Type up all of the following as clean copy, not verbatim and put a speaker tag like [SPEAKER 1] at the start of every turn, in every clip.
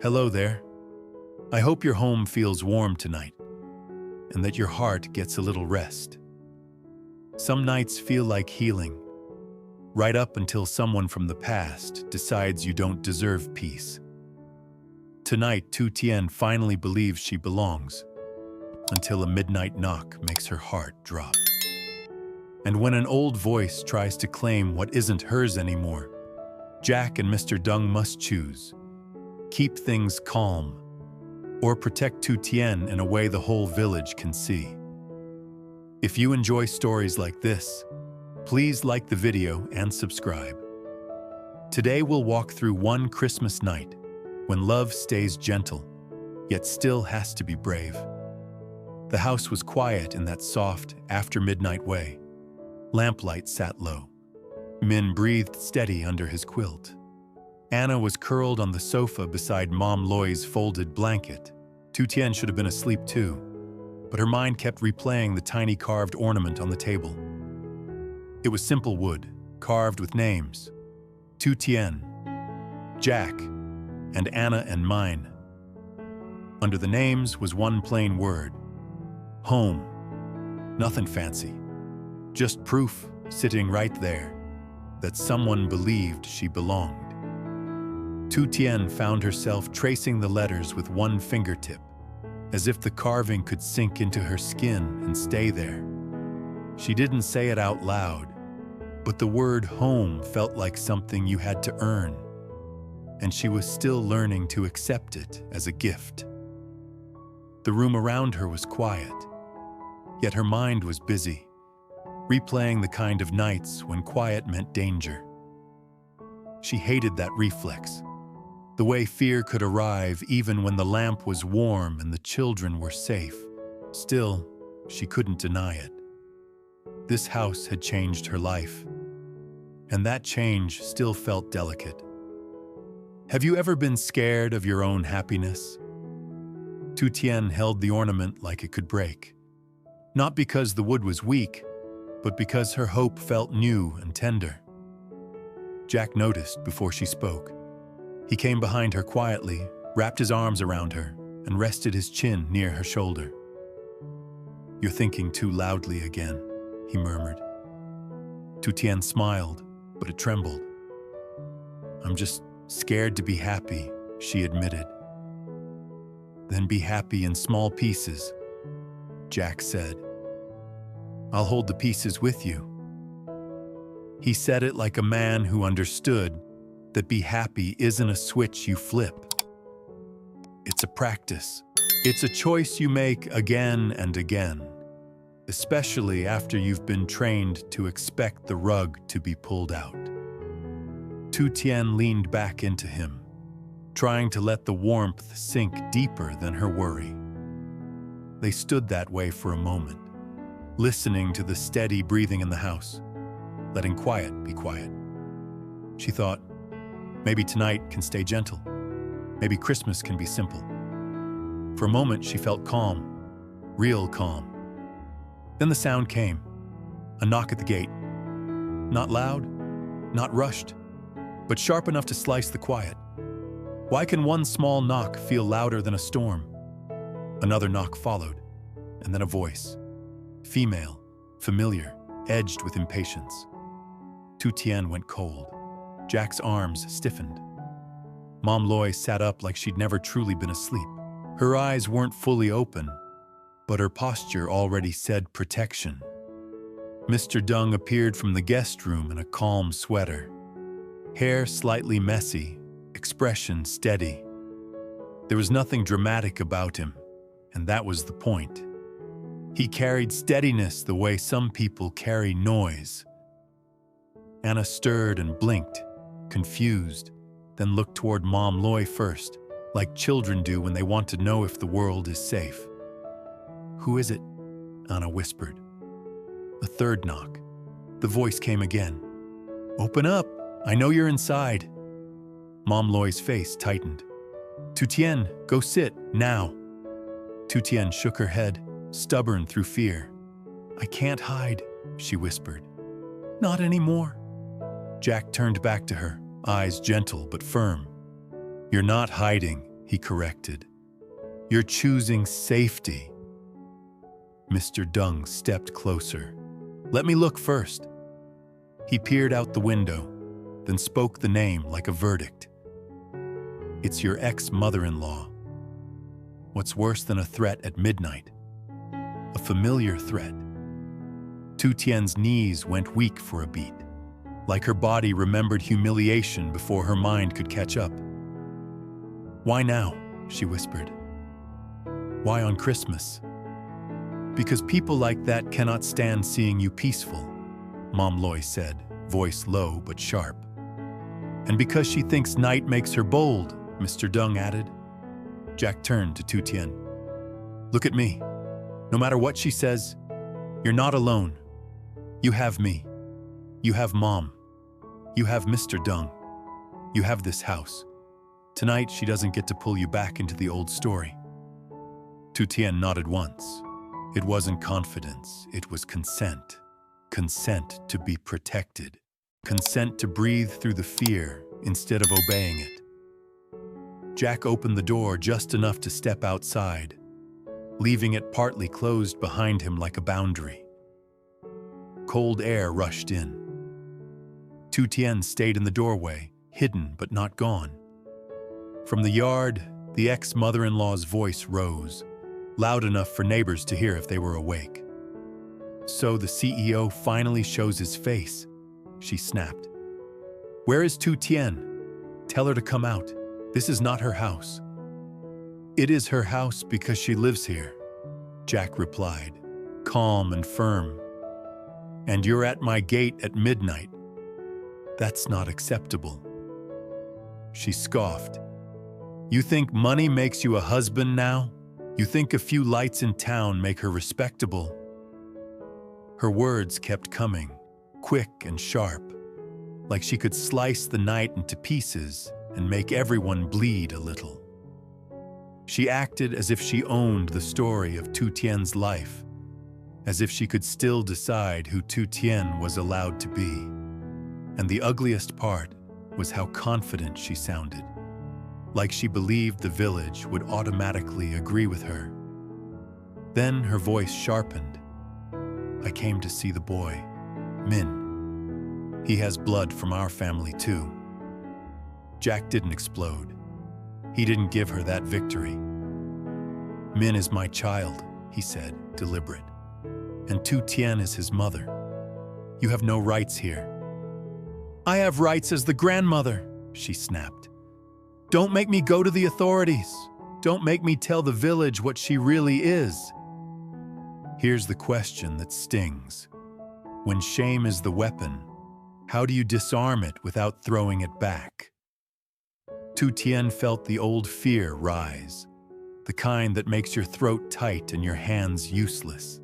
[SPEAKER 1] Hello there. I hope your home feels warm tonight and that your heart gets a little rest. Some nights feel like healing, right up until someone from the past decides you don't deserve peace. Tonight, Tu Tien finally believes she belongs, until a midnight knock makes her heart drop. And when an old voice tries to claim what isn't hers anymore, Jack and Mr. Dung must choose: keep things calm, or protect Tu Tien in a way the whole village can see. If you enjoy stories like this, please like the video and subscribe. Today we'll walk through one Christmas night when love stays gentle, yet still has to be brave. The house was quiet in that soft, after-midnight way. Lamplight sat low. Min breathed steady under his quilt. Anna was curled on the sofa beside Mom Loy's folded blanket. Tu Tien should have been asleep too, but her mind kept replaying the tiny carved ornament on the table. It was simple wood, carved with names: Tu Tien, Jack, and Anna and mine. Under the names was one plain word: home. Nothing fancy, just proof sitting right there that someone believed she belonged. Tu Tien found herself tracing the letters with one fingertip, as if the carving could sink into her skin and stay there. She didn't say it out loud, but the word home felt like something you had to earn, and she was still learning to accept it as a gift. The room around her was quiet, yet her mind was busy, replaying the kind of nights when quiet meant danger. She hated that reflex, the way fear could arrive even when the lamp was warm and the children were safe. Still, she couldn't deny it. This house had changed her life, and that change still felt delicate. Have you ever been scared of your own happiness? Tu Tien held the ornament like it could break, not because the wood was weak, but because her hope felt new and tender. Jack noticed before she spoke. He came behind her quietly, wrapped his arms around her, and rested his chin near her shoulder. "You're thinking too loudly again," he murmured. Tu Tien smiled, but it trembled. "I'm just scared to be happy," she admitted. "Then be happy in small pieces," Jack said. "I'll hold the pieces with you." He said it like a man who understood that be happy isn't a switch you flip. It's a practice. It's a choice you make again and again, especially after you've been trained to expect the rug to be pulled out. Tu Tien leaned back into him, trying to let the warmth sink deeper than her worry. They stood that way for a moment, listening to the steady breathing in the house, letting quiet be quiet. She thought, maybe tonight can stay gentle. Maybe Christmas can be simple. For a moment, she felt calm, real calm. Then the sound came, a knock at the gate. Not loud, not rushed, but sharp enough to slice the quiet. Why can one small knock feel louder than a storm? Another knock followed, and then a voice. Female, familiar, edged with impatience. Tu Tien went cold. Jack's arms stiffened. Mom Loy sat up like she'd never truly been asleep. Her eyes weren't fully open, but her posture already said protection. Mr. Dung appeared from the guest room in a calm sweater. Hair slightly messy, expression steady. There was nothing dramatic about him, and that was the point. He carried steadiness the way some people carry noise. Anna stirred and blinked, confused, then looked toward Mom Loy first, like children do when they want to know if the world is safe. "Who is it?" Anna whispered. A third knock. The voice came again. "Open up! I know you're inside." Mom Loy's face tightened. "Tu Tien, go sit, now." Tu Tien shook her head, stubborn through fear. "I can't hide," she whispered. "Not anymore." Jack turned back to her, eyes gentle but firm. "You're not hiding," he corrected. You're choosing safety. Mr. Dung stepped closer. Let me look first. He peered out the window, then spoke the name like a verdict. It's your ex-mother-in-law. What's worse than a threat at midnight? A familiar threat. Tu Tien's knees went weak for a beat, like her body remembered humiliation before her mind could catch up. Why now? She whispered. Why on Christmas? Because people like that cannot stand seeing you peaceful, Mom Loy said, voice low but sharp. And because she thinks night makes her bold, Mr. Dung added. Jack turned to Tu Tien. Look at me. No matter what she says, you're not alone. You have me. You have Mom. You have Mr. Dung. You have this house. Tonight, she doesn't get to pull you back into the old story. Tu Tien nodded once. It wasn't confidence, it was consent. Consent to be protected. Consent to breathe through the fear instead of obeying it. Jack opened the door just enough to step outside, leaving it partly closed behind him like a boundary. Cold air rushed in. Tu Tien stayed in the doorway, hidden but not gone. From the yard, the ex-mother-in-law's voice rose, loud enough for neighbors to hear if they were awake. So the CEO finally shows his face, she snapped. Where is Tu Tien? Tell her to come out. This is not her house. It is her house because she lives here, Jack replied, calm and firm. And you're at my gate at midnight. That's not acceptable. She scoffed. You think money makes you a husband now? You think a few lights in town make her respectable? Her words kept coming, quick and sharp, like she could slice the night into pieces and make everyone bleed a little. She acted as if she owned the story of Tu Tien's life, as if she could still decide who Tu Tien was allowed to be. And the ugliest part was how confident she sounded, like she believed the village would automatically agree with her. Then her voice sharpened. I came to see the boy, Min. He has blood from our family too. Jack didn't explode. He didn't give her that victory. Min is my child, he said, deliberate. And Tu Tien is his mother. You have no rights here. I have rights as the grandmother, she snapped. Don't make me go to the authorities. Don't make me tell the village what she really is. Here's the question that stings. When shame is the weapon, how do you disarm it without throwing it back? Tu Tien felt the old fear rise, the kind that makes your throat tight and your hands useless.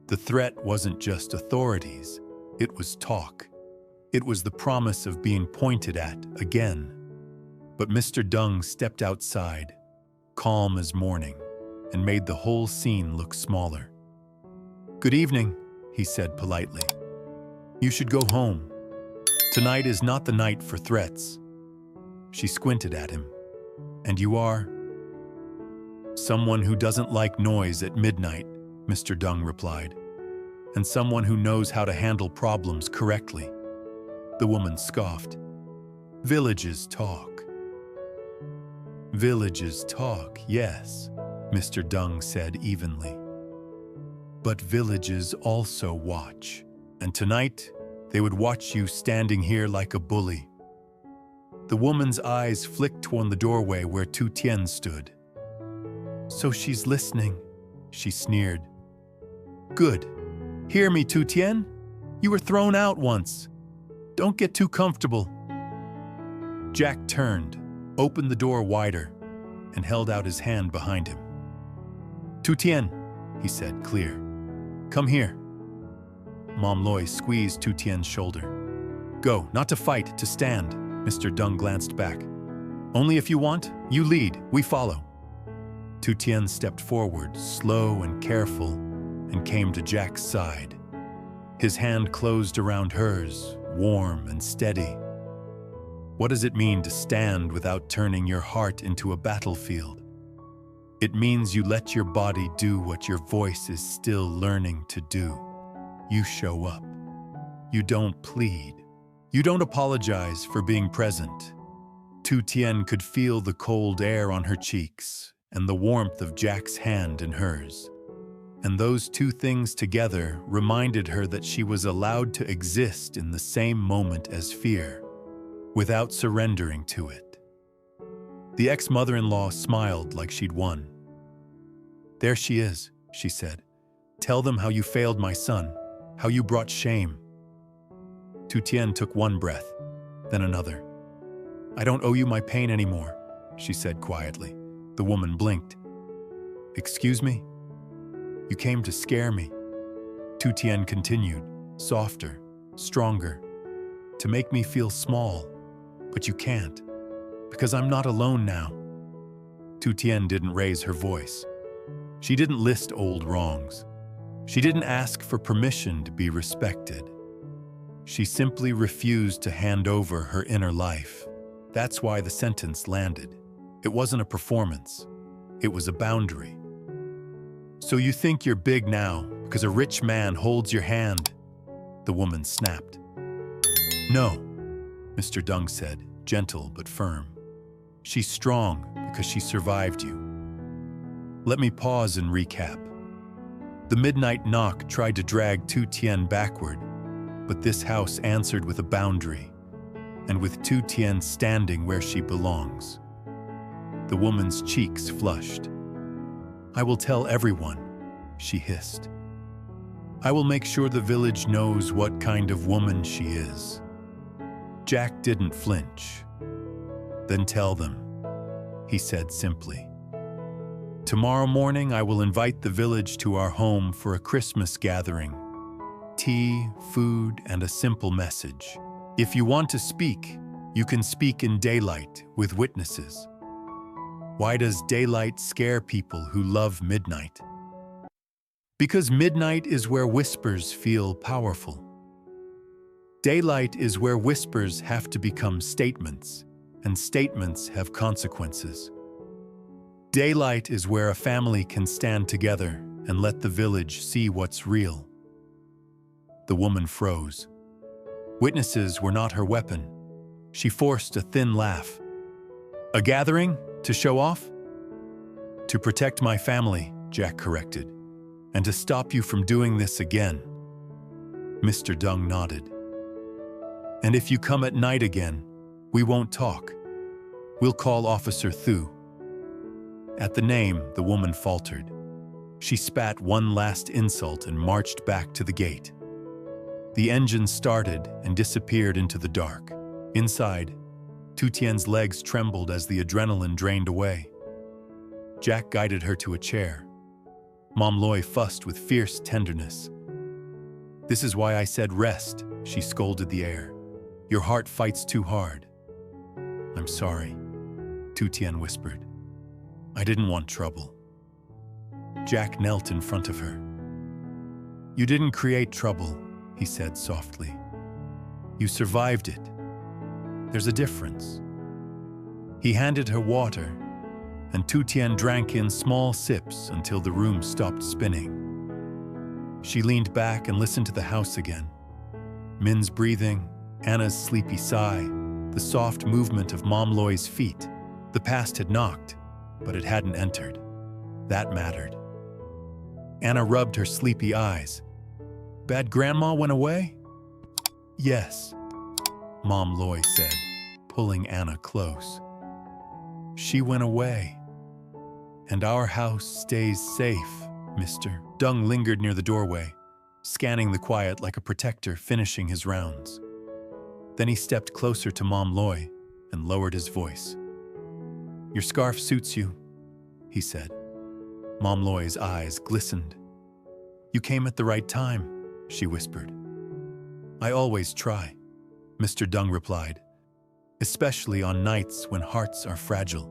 [SPEAKER 1] The threat wasn't just authorities, it was talk. It was the promise of being pointed at again. But Mr. Dung stepped outside, calm as morning, and made the whole scene look smaller. Good evening, he said politely. You should go home. Tonight is not the night for threats. She squinted at him. And you are? Someone who doesn't like noise at midnight, Mr. Dung replied. And someone who knows how to handle problems correctly. The woman scoffed. Villages talk. Villages talk, yes, Mr. Dung said evenly. But villages also watch. And tonight, they would watch you standing here like a bully. The woman's eyes flicked toward the doorway where Tu Tien stood. So she's listening, she sneered. Good. Hear me, Tu Tien? You were thrown out once. Don't get too comfortable. Jack turned, opened the door wider, and held out his hand behind him. Tu Tien, he said, clear. Come here. Mom Loy squeezed Tu Tien's shoulder. Go, not to fight, to stand. Mr. Dung glanced back. Only if you want, you lead, we follow. Tu Tien stepped forward, slow and careful, and came to Jack's side. His hand closed around hers, warm and steady. What does it mean to stand without turning your heart into a battlefield? It means you let your body do what your voice is still learning to do. You show up. You don't plead. You don't apologize for being present. Tu Tien could feel the cold air on her cheeks and the warmth of Jack's hand in hers. And those two things together reminded her that she was allowed to exist in the same moment as fear, without surrendering to it. The ex-mother-in-law smiled like she'd won. "There she is," she said. "Tell them how you failed my son, how you brought shame." Tu Tien took one breath, then another. "I don't owe you my pain anymore," she said quietly. The woman blinked. "Excuse me? You came to scare me." Tu Tien continued, softer, stronger, "To make me feel small, but you can't, because I'm not alone now." Tu Tien didn't raise her voice. She didn't list old wrongs. She didn't ask for permission to be respected. She simply refused to hand over her inner life. That's why the sentence landed. It wasn't a performance. It was a boundary. "So you think you're big now because a rich man holds your hand?" The woman snapped. "No," Mr. Dung said, gentle but firm. "She's strong because she survived you." Let me pause and recap. The midnight knock tried to drag Tu Tien backward, but this house answered with a boundary, and with Tu Tien standing where she belongs. The woman's cheeks flushed. "I will tell everyone," she hissed. "I will make sure the village knows what kind of woman she is." Jack didn't flinch. "Then tell them," he said simply. "Tomorrow morning I will invite the village to our home for a Christmas gathering. Tea, food, and a simple message. If you want to speak, you can speak in daylight with witnesses." Why does daylight scare people who love midnight? Because midnight is where whispers feel powerful. Daylight is where whispers have to become statements, and statements have consequences. Daylight is where a family can stand together and let the village see what's real. The woman froze. Witnesses were not her weapon. She forced a thin laugh. "A gathering? To show off?" "To protect my family," Jack corrected, "and to stop you from doing this again." Mr. Dung nodded. "And if you come at night again, we won't talk. We'll call Officer Thu." At the name, the woman faltered. She spat one last insult and marched back to the gate. The engine started and disappeared into the dark. Inside, Tu Tien's legs trembled as the adrenaline drained away. Jack guided her to a chair. Mom Loy fussed with fierce tenderness. "This is why I said rest," she scolded the air. "Your heart fights too hard." "I'm sorry," Tu Tien whispered. "I didn't want trouble." Jack knelt in front of her. "You didn't create trouble," he said softly. "You survived it. There's a difference." He handed her water, and Tu Tien drank in small sips until the room stopped spinning. She leaned back and listened to the house again. Min's breathing, Anna's sleepy sigh, the soft movement of Mom Loy's feet. The past had knocked, but it hadn't entered. That mattered. Anna rubbed her sleepy eyes. "Bad grandma went away?" "Yes," Mom Loy said, pulling Anna close. "She went away. And our house stays safe, Mr. Dung lingered near the doorway, scanning the quiet like a protector finishing his rounds. Then he stepped closer to Mom Loy and lowered his voice. "Your scarf suits you," he said. Mom Loy's eyes glistened. "You came at the right time," she whispered. "I always try," Mr. Dung replied, "especially on nights when hearts are fragile."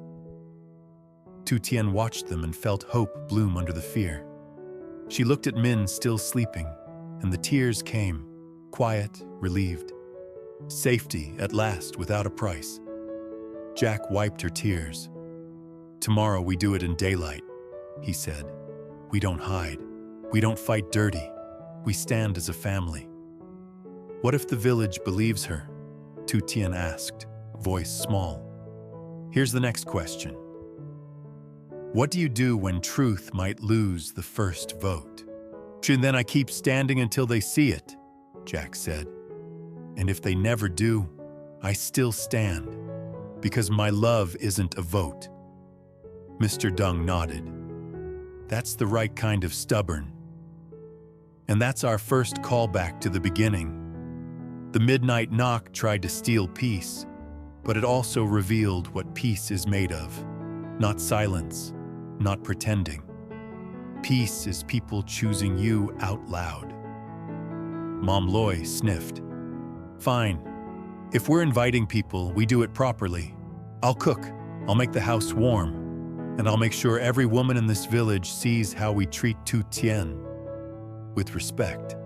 [SPEAKER 1] Tu Tien watched them and felt hope bloom under the fear. She looked at Min still sleeping, and the tears came, quiet, relieved. Safety, at last, without a price. Jack wiped her tears. "Tomorrow we do it in daylight," he said. "We don't hide. We don't fight dirty. We stand as a family." "What if the village believes her?" Tu Tien asked, voice small. "Here's the next question. What do you do when truth might lose the first vote?" "And then I keep standing until they see it," Jack said. "And if they never do, I still stand, because my love isn't a vote." Mr. Dung nodded. "That's the right kind of stubborn." And that's our first callback to the beginning. The midnight knock tried to steal peace, but it also revealed what peace is made of. Not silence, not pretending. Peace is people choosing you out loud. Mom Loy sniffed. "Fine. If we're inviting people, we do it properly. I'll cook, I'll make the house warm, and I'll make sure every woman in this village sees how we treat Tu Tien. With respect."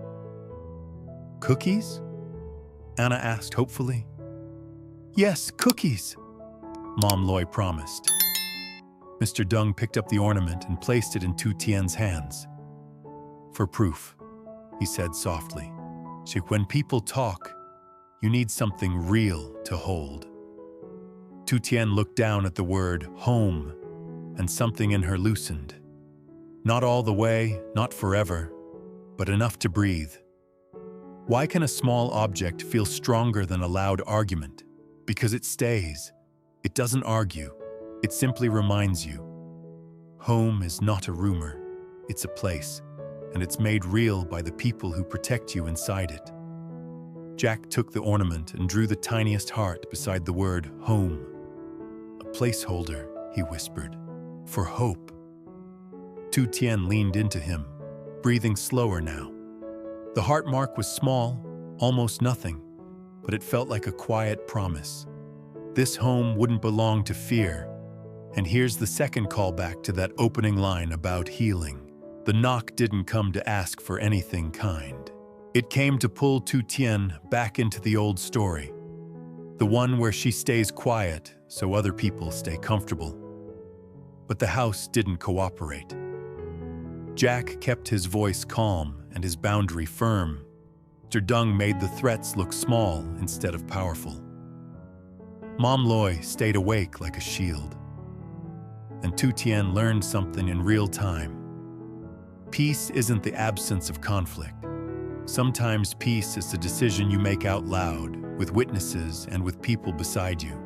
[SPEAKER 1] "Cookies?" Anna asked hopefully. "Yes, cookies," Mom Loy promised. Mr. Dung picked up the ornament and placed it in Tu Tien's hands. "For proof," he said softly. "When people talk, you need something real to hold." Tu Tien looked down at the word home, and something in her loosened. Not all the way, not forever, but enough to breathe. Why can a small object feel stronger than a loud argument? Because it stays. It doesn't argue. It simply reminds you. Home is not a rumor. It's a place, and it's made real by the people who protect you inside it. Jack took the ornament and drew the tiniest heart beside the word home. "A placeholder," he whispered, "for hope." Tu Tien leaned into him, breathing slower now. The heart mark was small, almost nothing, but it felt like a quiet promise. This home wouldn't belong to fear. And here's the second callback to that opening line about healing. The knock didn't come to ask for anything kind. It came to pull Tu Tien back into the old story. The one where she stays quiet so other people stay comfortable. But the house didn't cooperate. Jack kept his voice calm and his boundary firm. Mr. Dung made the threats look small instead of powerful. Mom Loy stayed awake like a shield. And Tu Tien learned something in real time. Peace isn't the absence of conflict. Sometimes peace is the decision you make out loud, with witnesses and with people beside you.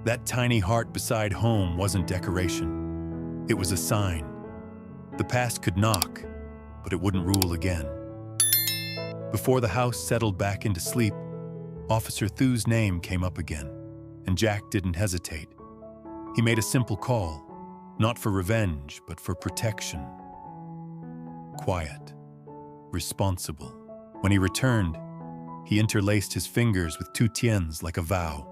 [SPEAKER 1] That tiny heart beside home wasn't decoration. It was a sign. The past could knock, but it wouldn't rule again. Before the house settled back into sleep, Officer Thu's name came up again, and Jack didn't hesitate. He made a simple call, not for revenge, but for protection. Quiet. Responsible. When he returned, he interlaced his fingers with Tu Tien's like a vow.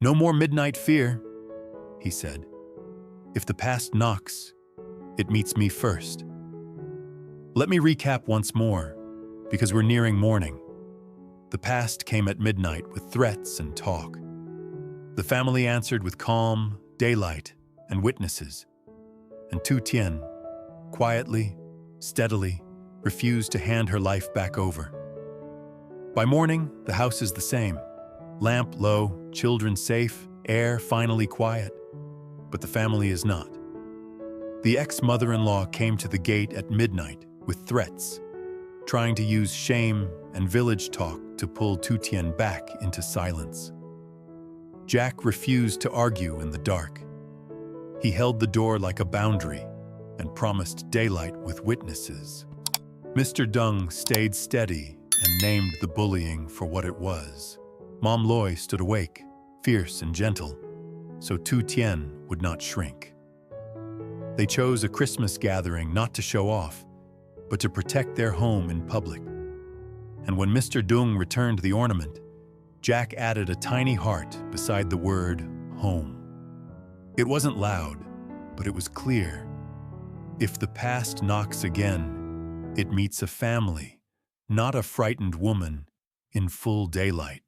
[SPEAKER 1] "No more midnight fear," he said. "If the past knocks, it meets me first." Let me recap once more, because we're nearing morning. The past came at midnight with threats and talk. The family answered with calm, daylight, and witnesses. And Tu Tien, quietly, steadily, refused to hand her life back over. By morning, the house is the same. Lamp low, children safe, air finally quiet. But the family is not. The ex-mother-in-law came to the gate at midnight with threats, trying to use shame and village talk to pull Tu Tien back into silence. Jack refused to argue in the dark. He held the door like a boundary and promised daylight with witnesses. Mr. Dung stayed steady and named the bullying for what it was. Mom Loy stood awake, fierce and gentle, so Tu Tien would not shrink. They chose a Christmas gathering not to show off, but to protect their home in public. And when Mr. Dung returned the ornament, Jack added a tiny heart beside the word home. It wasn't loud, but it was clear. If the past knocks again, it meets a family, not a frightened woman in full daylight.